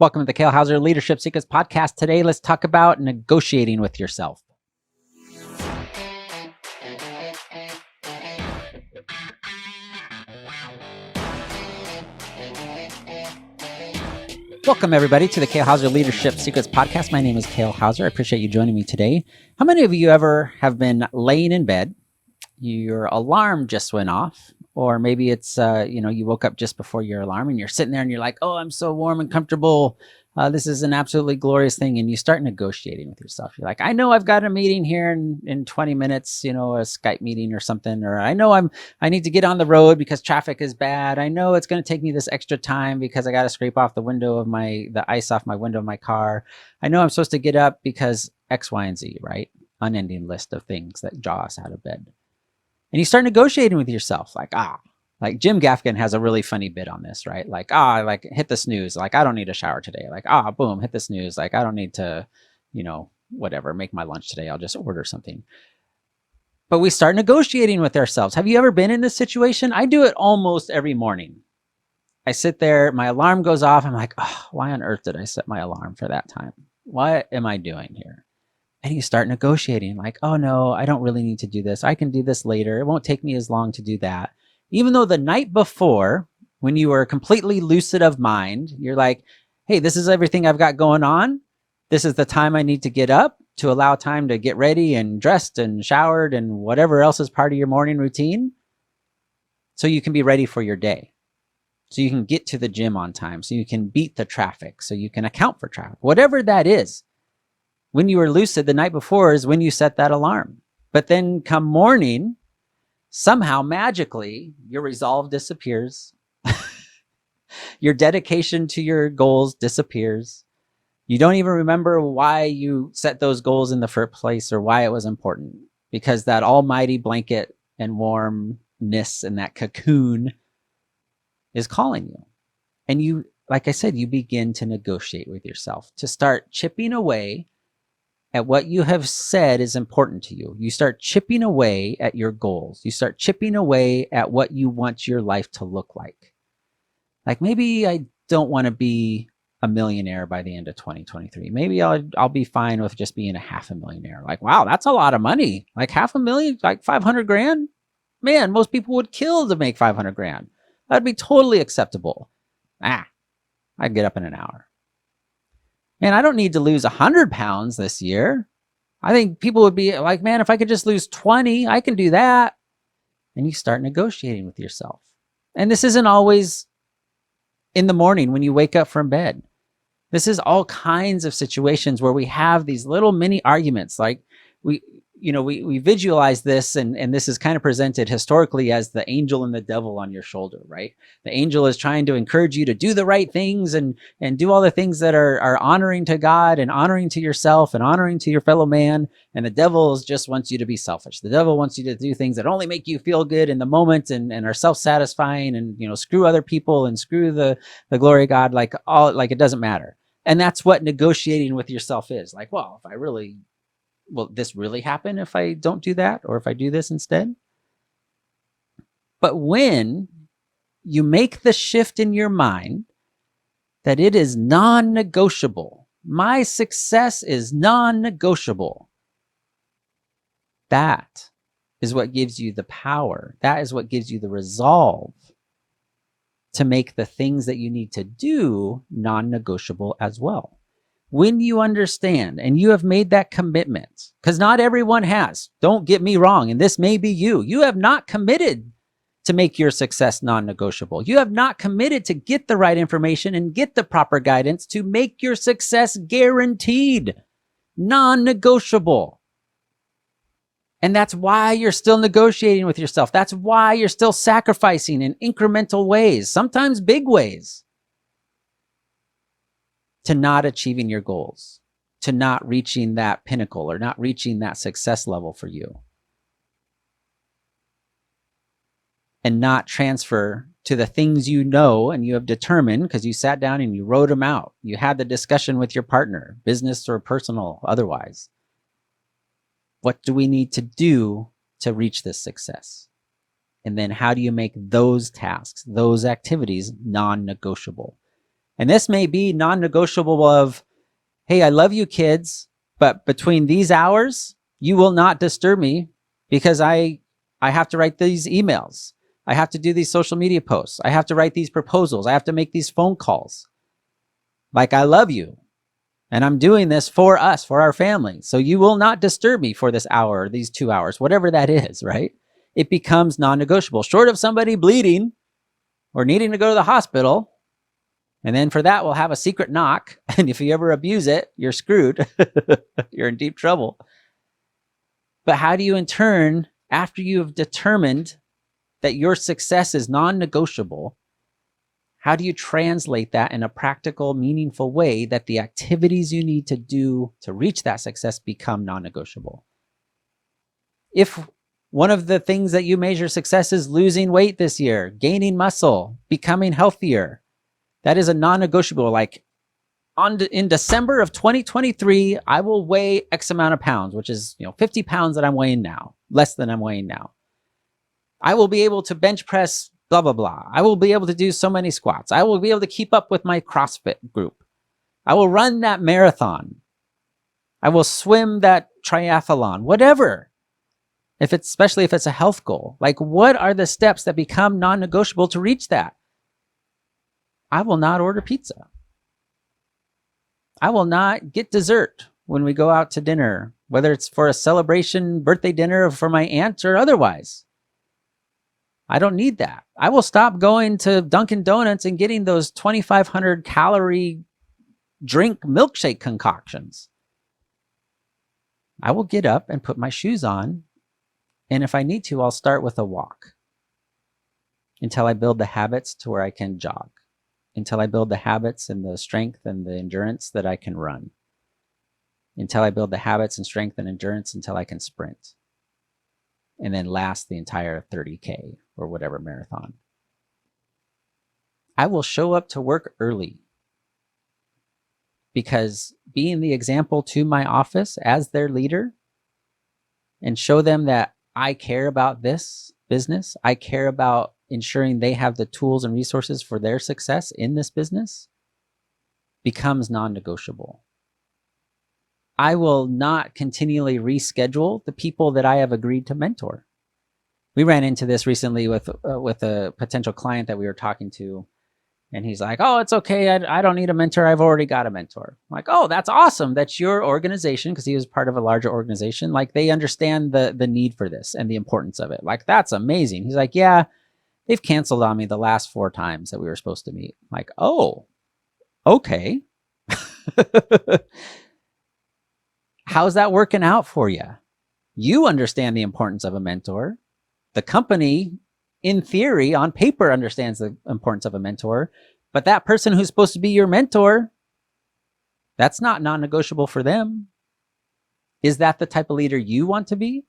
Welcome to the Kale Houser Leadership Secrets podcast. Today, let's talk about negotiating with yourself. Welcome, everybody, to the Kale Houser Leadership Secrets podcast. My name is Kale Houser. I appreciate you joining me today. How many of you ever have been laying in bed, your alarm just went off, or maybe it's, you woke up just before your alarm and you're sitting there and you're like, oh, I'm so warm and comfortable. This is an absolutely glorious thing. And you start negotiating with yourself. You're like, I know I've got a meeting here in 20 minutes, a Skype meeting or something, or I know I need to get on the road because traffic is bad. I know it's going to take me this extra time because I got to scrape off the ice off my window of my car. I know I'm supposed to get up because X, Y, and Z, right? Unending list of things that draw us out of bed. And you start negotiating with yourself, like Jim Gaffigan has a really funny bit on this, right? Like hit the snooze. Like, I don't need a shower today. Like, boom, hit the snooze. Like, I don't need to, whatever, make my lunch today. I'll just order something. But we start negotiating with ourselves. Have you ever been in this situation? I do it almost every morning. I sit there, my alarm goes off. I'm like, why on earth did I set my alarm for that time? What am I doing here? And you start negotiating like, oh no, I don't really need to do this. I can do this later. It won't take me as long to do that. Even though the night before, when you were completely lucid of mind, you're like, hey, this is everything I've got going on. This is the time I need to get up to allow time to get ready and dressed and showered and whatever else is part of your morning routine. So you can be ready for your day. So you can get to the gym on time. So you can beat the traffic. So you can account for traffic, whatever that is. When you were lucid the night before is when you set that alarm. But then come morning, somehow magically your resolve disappears. Your dedication to your goals disappears. You don't even remember why you set those goals in the first place or why it was important, because that almighty blanket and warmness and that cocoon is calling you. And you, like I said, you begin to negotiate with yourself to start chipping away at what you have said is important to you. You start chipping away at your goals. You start chipping away at what you want your life to look like. Like, maybe I don't want to be a millionaire by the end of 2023. Maybe I'll be fine with just being a half a millionaire. Like, wow, that's a lot of money. Like $500,000, like 500 grand. Man, most people would kill to make 500 grand. That'd be totally acceptable. I'd get up in an hour. Man, I don't need to lose 100 pounds this year. I think people would be like, man, if I could just lose 20, I can do that. And you start negotiating with yourself. And this isn't always in the morning when you wake up from bed. This is all kinds of situations where we have these little mini arguments. Like we visualize this, and this is kind of presented historically as the angel and the devil on your shoulder, right? The angel is trying to encourage you to do the right things and do all the things that are honoring to God and honoring to yourself and honoring to your fellow man. And the devil just wants you to be selfish. The devil wants you to do things that only make you feel good in the moment and are self-satisfying and, screw other people and screw the glory of God, like it doesn't matter. And that's what negotiating with yourself is. Like, well, will this really happen if I don't do that, or if I do this instead? But when you make the shift in your mind that it is non-negotiable, my success is non-negotiable, that is what gives you the power. That is what gives you the resolve to make the things that you need to do non-negotiable as well. When you understand and you have made that commitment, because not everyone has, don't get me wrong, and this may be you, you have not committed to make your success non-negotiable. You have not committed to get the right information and get the proper guidance to make your success guaranteed, non-negotiable. And that's why you're still negotiating with yourself. That's why you're still sacrificing in incremental ways, sometimes big ways, to not achieving your goals, to not reaching that pinnacle or not reaching that success level for you. And not transfer to the things you know and you have determined because you sat down and you wrote them out. You had the discussion with your partner, business or personal, otherwise. What do we need to do to reach this success? And then how do you make those tasks, those activities non-negotiable? And this may be non-negotiable of, hey, I love you kids, but between these hours, you will not disturb me because I have to write these emails. I have to do these social media posts. I have to write these proposals. I have to make these phone calls. Like, I love you. And I'm doing this for us, for our family. So you will not disturb me for this hour, or these 2 hours, whatever that is, right? It becomes non-negotiable. Short of somebody bleeding or needing to go to the hospital. And then for that, we'll have a secret knock. And if you ever abuse it, you're screwed. You're in deep trouble. But how do you in turn, after you have determined that your success is non-negotiable, how do you translate that in a practical, meaningful way that the activities you need to do to reach that success become non-negotiable? If one of the things that you measure success is losing weight this year, gaining muscle, becoming healthier, that is a non-negotiable. Like in December of 2023, I will weigh X amount of pounds, which is 50 pounds that I'm weighing now, less than I'm weighing now. I will be able to bench press blah, blah, blah. I will be able to do so many squats. I will be able to keep up with my CrossFit group. I will run that marathon. I will swim that triathlon, whatever. Especially if it's a health goal. Like, what are the steps that become non-negotiable to reach that? I will not order pizza. I will not get dessert when we go out to dinner, whether it's for a celebration, birthday dinner for my aunt or otherwise. I don't need that. I will stop going to Dunkin' Donuts and getting those 2,500 calorie drink milkshake concoctions. I will get up and put my shoes on. And if I need to, I'll start with a walk until I build the habits to where I can jog, until I build the habits and the strength and the endurance that I can run, until I build the habits and strength and endurance until I can sprint, and then last the entire 30K or whatever marathon. I will show up to work early because being the example to my office as their leader and show them that I care about this business, I care about ensuring they have the tools and resources for their success in this business, becomes non-negotiable. I will not continually reschedule the people that I have agreed to mentor. We ran into this recently with a potential client that we were talking to, and he's like, "Oh, it's okay. I don't need a mentor. I've already got a mentor." I'm like, "Oh, that's awesome. That's your organization," because he was part of a larger organization. Like, they understand the need for this and the importance of it. Like, that's amazing. He's like, "Yeah, they've canceled on me the last 4 times that we were supposed to meet." I'm like, "Oh, okay." How's that working out for you? You understand the importance of a mentor. The company, in theory, on paper, understands the importance of a mentor, but that person who's supposed to be your mentor, that's not non-negotiable for them. Is that the type of leader you want to be?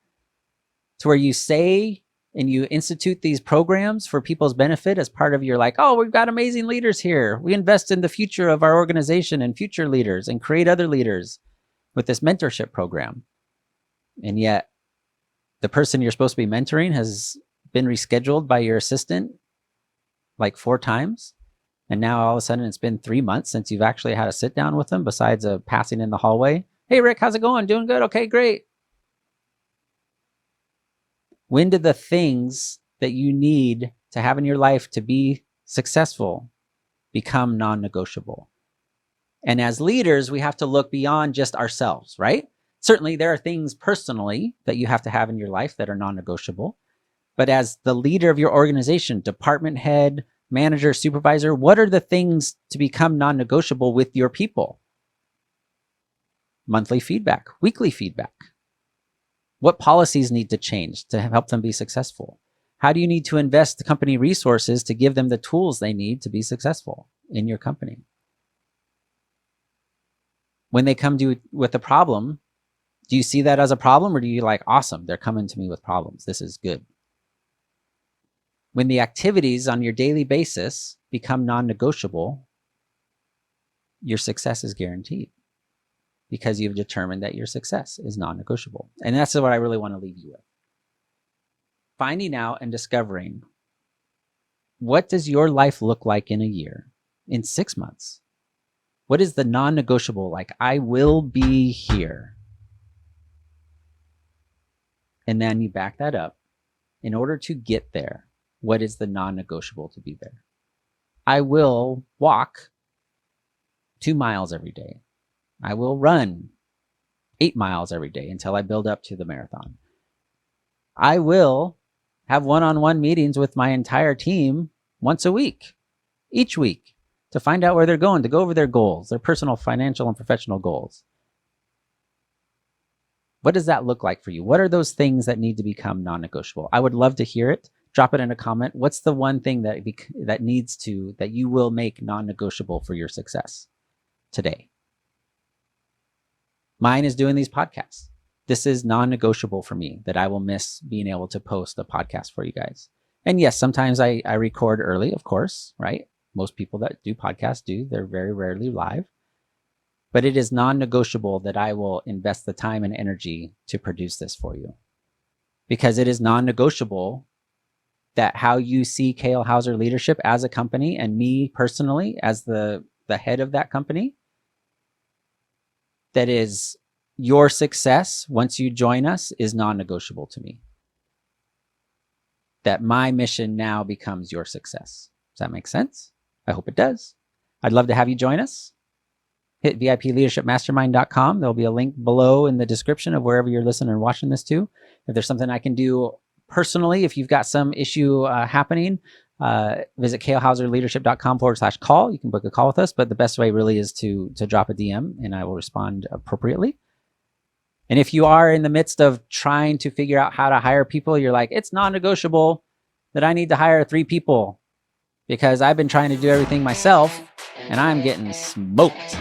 To where you say and you institute these programs for people's benefit as part of your, like, "Oh, we've got amazing leaders here. We invest in the future of our organization and future leaders and create other leaders with this mentorship program." And yet the person you're supposed to be mentoring has been rescheduled by your assistant like 4 times. And now all of a sudden it's been 3 months since you've actually had a sit down with them besides a passing in the hallway. "Hey, Rick, how's it going? Doing good? Okay, great." When did the things that you need to have in your life to be successful become non-negotiable? And as leaders, we have to look beyond just ourselves, right? Certainly, there are things personally that you have to have in your life that are non-negotiable. But as the leader of your organization, department head, manager, supervisor, what are the things to become non-negotiable with your people? Monthly feedback, weekly feedback. What policies need to change to help them be successful? How do you need to invest the company resources to give them the tools they need to be successful in your company? When they come to you with a problem, do you see that as a problem, or do you like, "Awesome, they're coming to me with problems. This is good"? When the activities on your daily basis become non-negotiable, your success is guaranteed because you've determined that your success is non-negotiable. And that's what I really want to leave you with. Finding out and discovering, what does your life look like in a year? in 6 months? What is the non-negotiable? Like, I will be here. And then you back that up. In order to get there, what is the non-negotiable to be there? I will walk 2 miles every day. I will run 8 miles every day until I build up to the marathon. I will have one-on-one meetings with my entire team once a week, each week, to find out where they're going, to go over their goals, their personal, financial, and professional goals. What does that look like for you? What are those things that need to become non-negotiable? I would love to hear it. Drop it in a comment. What's the one thing that you will make non-negotiable for your success today? Mine is doing these podcasts. This is non-negotiable for me, that I will miss being able to post a podcast for you guys. And yes, sometimes I record early, of course, right? Most people that do podcasts do. They're very rarely live. But it is non-negotiable that I will invest the time and energy to produce this for you. Because it is non-negotiable that how you see Kale Houser Leadership as a company and me personally as the head of that company, that is your success once you join us is non-negotiable to me. That my mission now becomes your success. Does that make sense? I hope it does. I'd love to have you join us. Hit VIPLeadershipMastermind.com. There'll be a link below in the description of wherever you're listening or watching this to. If there's something I can do personally, if you've got some issue happening, visit KaleHouserLeadership.com/call. You can book a call with us, but the best way really is to drop a DM and I will respond appropriately. And if you are in the midst of trying to figure out how to hire people, you're like, it's non-negotiable that I need to hire 3 people because I've been trying to do everything myself and I'm getting smoked.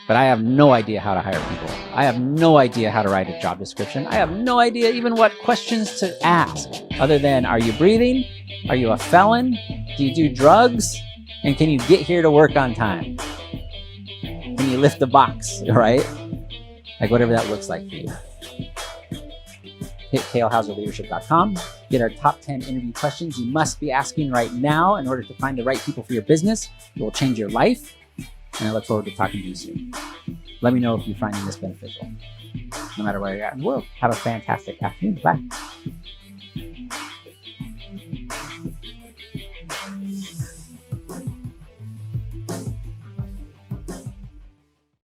But I have no idea how to hire people. I have no idea how to write a job description. I have no idea even what questions to ask other than, are you breathing? Are you a felon? Do you do drugs? And can you get here to work on time? Can you lift the box, right? Like whatever that looks like for you. Hit KaleHouserLeadership.com. Get our top 10 interview questions you must be asking right now in order to find the right people for your business. It will change your life. And I look forward to talking to you soon. Let me know if you're finding this beneficial. No matter where you're at in the world, have a fantastic afternoon. Bye.